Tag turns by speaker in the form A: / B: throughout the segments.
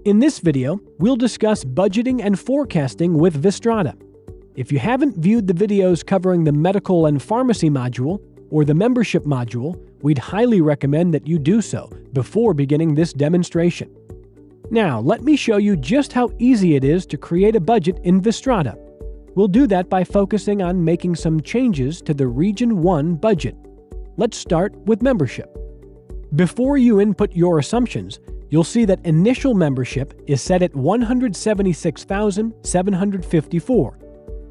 A: In this video, we'll discuss budgeting and forecasting with Vistrata. If you haven't viewed the videos covering the medical and pharmacy module or the membership module, we'd highly recommend that you do so before beginning this demonstration. Now, let me show you just how easy it is to create a budget in Vistrata. We'll do that by focusing on making some changes to the Region 1 budget. Let's start with membership. Before you input your assumptions, you'll see that initial membership is set at $176,754.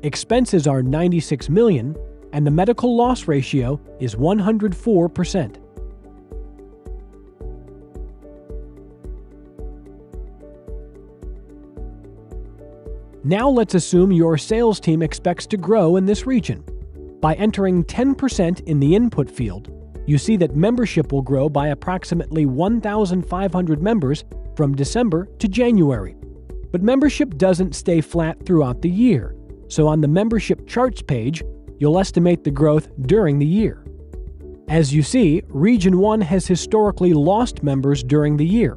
A: Expenses are $96 million, and the medical loss ratio is 104%. Now let's assume your sales team expects to grow in this region. By entering 10% in the input field, you see that membership will grow by approximately 1,500 members from December to January. But membership doesn't stay flat throughout the year, so on the membership charts page, you'll estimate the growth during the year. As you see, Region 1 has historically lost members during the year.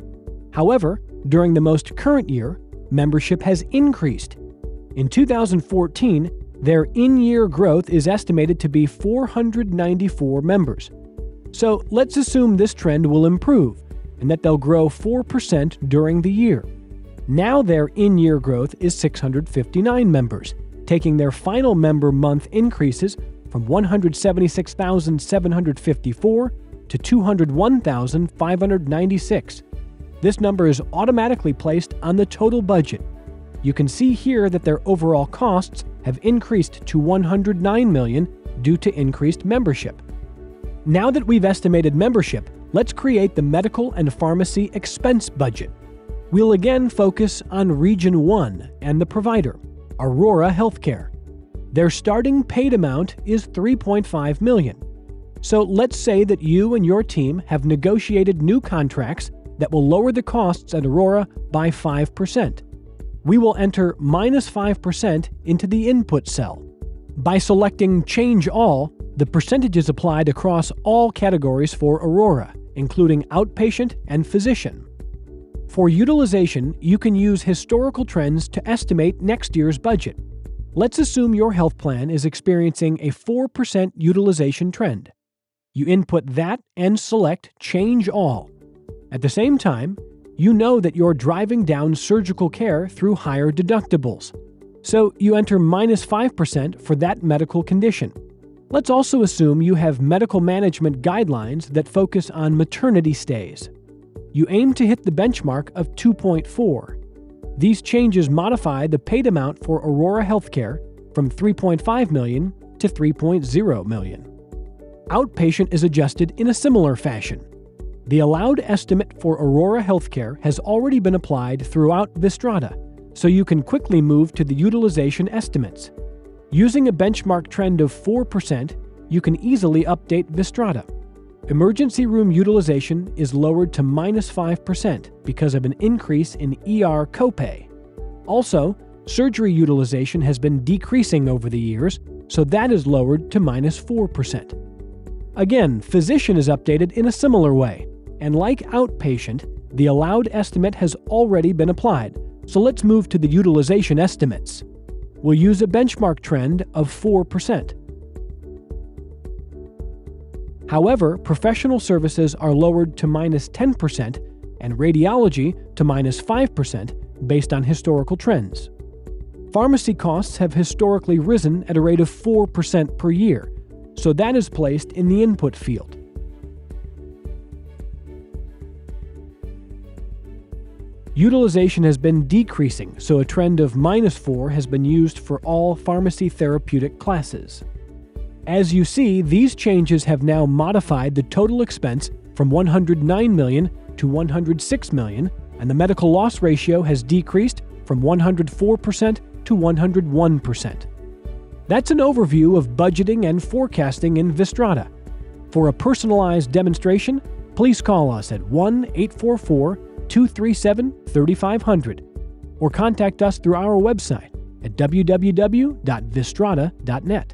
A: However, during the most current year, membership has increased. In 2014, their in-year growth is estimated to be 494 members. So let's assume this trend will improve and that they'll grow 4% during the year. Now their in-year growth is 659 members, taking their final member month increases from 176,754 to 201,596. This number is automatically placed on the total budget. You can see here that their overall costs have increased to $109 million due to increased membership. Now that we've estimated membership, let's create the medical and pharmacy expense budget. We'll again focus on Region 1 and the provider, Aurora Healthcare. Their starting paid amount is $3.5 million. So let's say that you and your team have negotiated new contracts that will lower the costs at Aurora by 5%. We will enter -5% into the input cell. By selecting Change All, the percentage is applied across all categories for Aurora, including outpatient and physician. For utilization, you can use historical trends to estimate next year's budget. Let's assume your health plan is experiencing a 4% utilization trend. You input that and select Change All. At the same time, you know that you're driving down surgical care through higher deductibles. So you enter -5% for that medical condition. Let's also assume you have medical management guidelines that focus on maternity stays. You aim to hit the benchmark of 2.4. These changes modify the paid amount for Aurora Healthcare from $3.5 million to $3.0 million. Outpatient is adjusted in a similar fashion. The allowed estimate for Aurora Healthcare has already been applied throughout Vistrata, so you can quickly move to the utilization estimates. Using a benchmark trend of 4%, you can easily update Vistrata. Emergency room utilization is lowered to -5% because of an increase in ER copay. Also, surgery utilization has been decreasing over the years, so that is lowered to -4%. Again, physician is updated in a similar way, and like outpatient, the allowed estimate has already been applied, so let's move to the utilization estimates. We'll use a benchmark trend of 4%. However, professional services are lowered to -10% and radiology to -5% based on historical trends. Pharmacy costs have historically risen at a rate of 4% per year, so that is placed in the input field. Utilization has been decreasing, so a trend of -4 has been used for all pharmacy therapeutic classes. As you see, these changes have now modified the total expense from $109 million to $106 million, and the medical loss ratio has decreased from 104% to 101%. That's an overview of budgeting and forecasting in Vistrata. For a personalized demonstration, please call us at 1-844-237-3500 or contact us through our website at www.vistrata.net.